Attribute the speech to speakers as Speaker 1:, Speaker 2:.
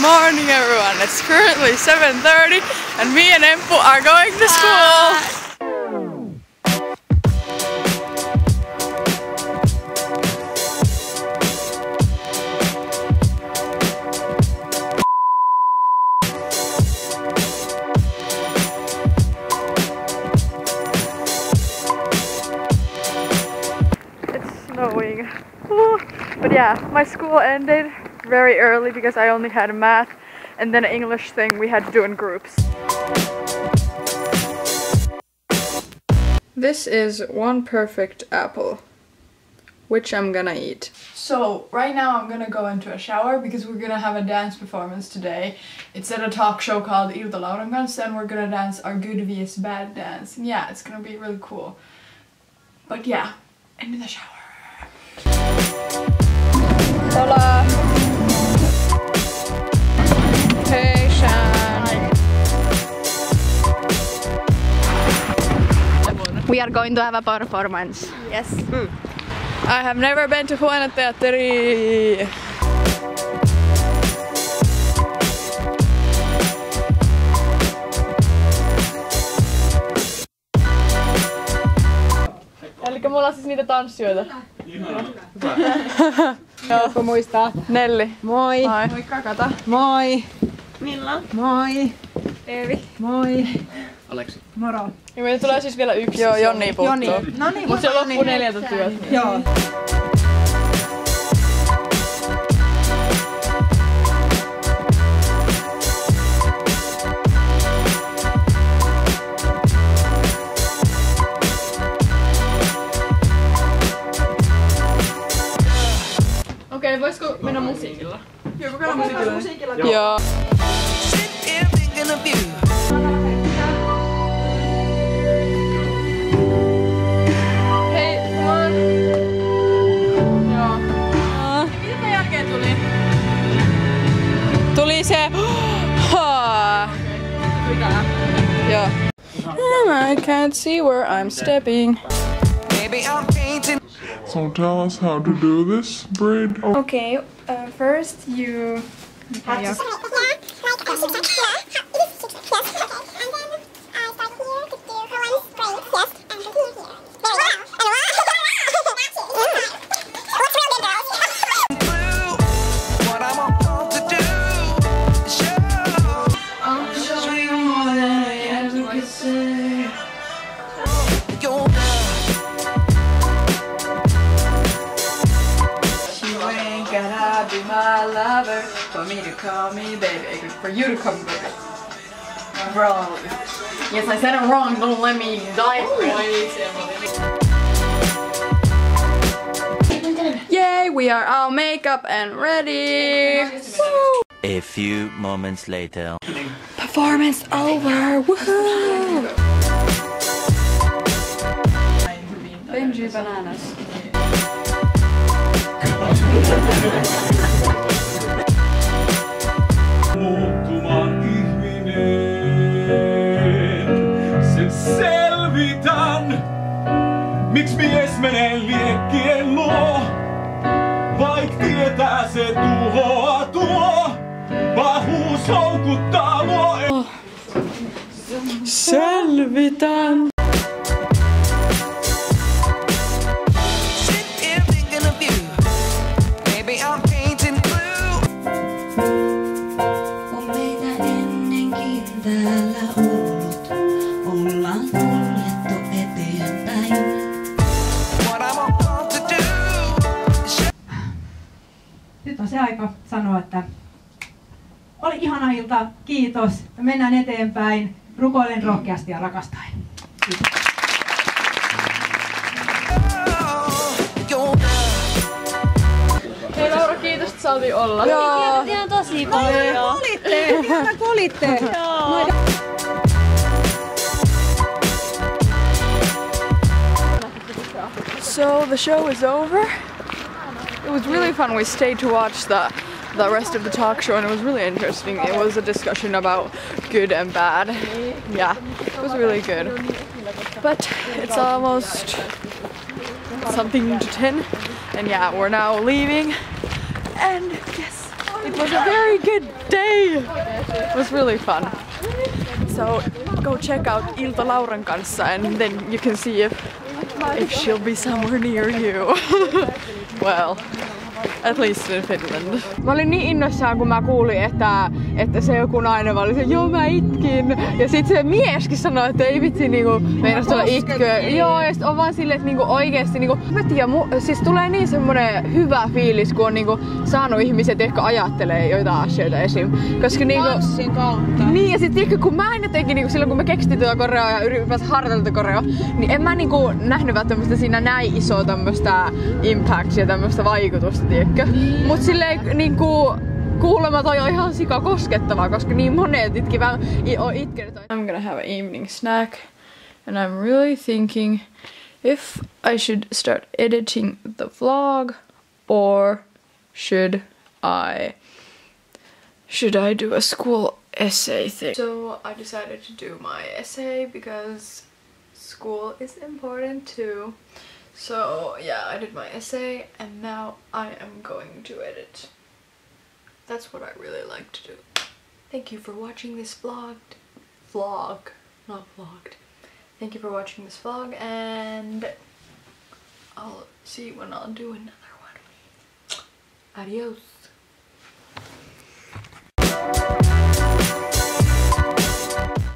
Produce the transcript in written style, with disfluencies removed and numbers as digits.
Speaker 1: morning everyone, it's currently 7:30 and me and Empu are going to school! It's snowing. But yeah, my school ended very early because I only had math and then English thing we had to do in groups. This is one perfect apple, which I'm gonna eat. So right now I'm gonna go into a shower because we're gonna have a dance performance today. It's at a talk show called Iltalaudankanssa and we're gonna dance our good vs bad dance. And yeah, it's gonna be really cool. But yeah, into the shower. Hola!
Speaker 2: We are going to have a performance.
Speaker 1: Yes. I have never been to Huoneteatteri. Elikkä mulla on siis niitä tanssijoita.
Speaker 3: Helppo muistaa.
Speaker 1: Nelli.
Speaker 3: Moi.
Speaker 1: Moi.
Speaker 3: Moikka Kata. Moi.
Speaker 2: Milla.
Speaker 3: Moi.
Speaker 2: Eevi.
Speaker 3: Moi.
Speaker 4: Aleksi.
Speaker 3: Moro.
Speaker 1: Ja meillä tulee siis vielä yksi. Joo, Jonni puuttuu.
Speaker 3: Joni. No niin,
Speaker 1: mut se loppuu 4 työt.
Speaker 3: Joo.
Speaker 1: Okei, voisiko mennä musiikilla?
Speaker 3: Joo, kokeillaan musiikilla.
Speaker 1: Joo. Hei, moi! Joo. Mitä tämän jälkeen tuli? Tuli se... Joo. I can't see where I'm stepping.
Speaker 5: So tell us how to do this braid. Oh.
Speaker 1: Okay, first you have to... Be my lover, for me to call me baby, for you to come baby. Wrong. Yes, I said it wrong, don't let me die. Yay, we are all makeup and ready. Woo!
Speaker 6: A few moments later.
Speaker 1: Performance over, woohoo! Benji Bananas.
Speaker 5: Muuttumaan ihminen, sen selvitän. Miks mies menee liekkien luo, vaik tietää se tuhoa tuo. Pahuus houkuttaa mua.
Speaker 1: Selvitän.
Speaker 3: Nyt on se aika sanoa, että oli ihana ilta, kiitos. Mennään eteenpäin, rukoilen rohkeasti ja rakastaen. Kiitos.
Speaker 1: Hei Laura, kiitos, että saatiin olla.
Speaker 2: Joo. Ihan tosi paljon.
Speaker 3: Olitte, ihana kun olitte.
Speaker 2: Joo.
Speaker 1: So the show is over. It was really fun. We stayed to watch the rest of the talk show and it was really interesting. It was a discussion about good and bad. Yeah, it was really good. But it's almost something to 10 and yeah, we're now leaving and yes, it's was a very good day. It was really fun. So go check out Ilta Lauran kanssa and then you can see if she'll be somewhere near you. Well, at least in Finland. Mä olin niin innoissaan kun mä kuulin, että se joku nainen vaan oli se, joo mä itkin. Ja sit se mieskin sanoi, että ei vitsi niinku meinas tulla itköä. Joo, ja sit on vaan silleen, että niinku oikeesti niinku, mä tiedän, siis tulee niin semmonen hyvä fiilis, kun on niinku saanut ihmiset ehkä ajattelee joitain asioita esim. Koska niinku tanssin kautta. Niin, ja sit ehkä kun mä en jotenkin niinku silloin kun me keksittiin tuota koreoa ja ylipäänsä harjoiteltu koreoa, niin en mä niinku nähnyt välttämättä siinä näin isoa tämmöstä impactia ja tämmöstä vaikutusta, tiedätkö? Mut silleen niinku kuulemma toi on ihan sika koskettavaa, koska niin monet on itkenyt. I'm gonna have an evening snack and I'm really thinking if I should start editing the vlog or should I do a school essay thing. So I decided to do my essay because school is important too. So yeah, I did my essay and now I am going to edit. That's what I really like to do. Thank you for watching this vlog, not vlogged. Thank you for watching this vlog and I'll see when I'll do another one. Adios.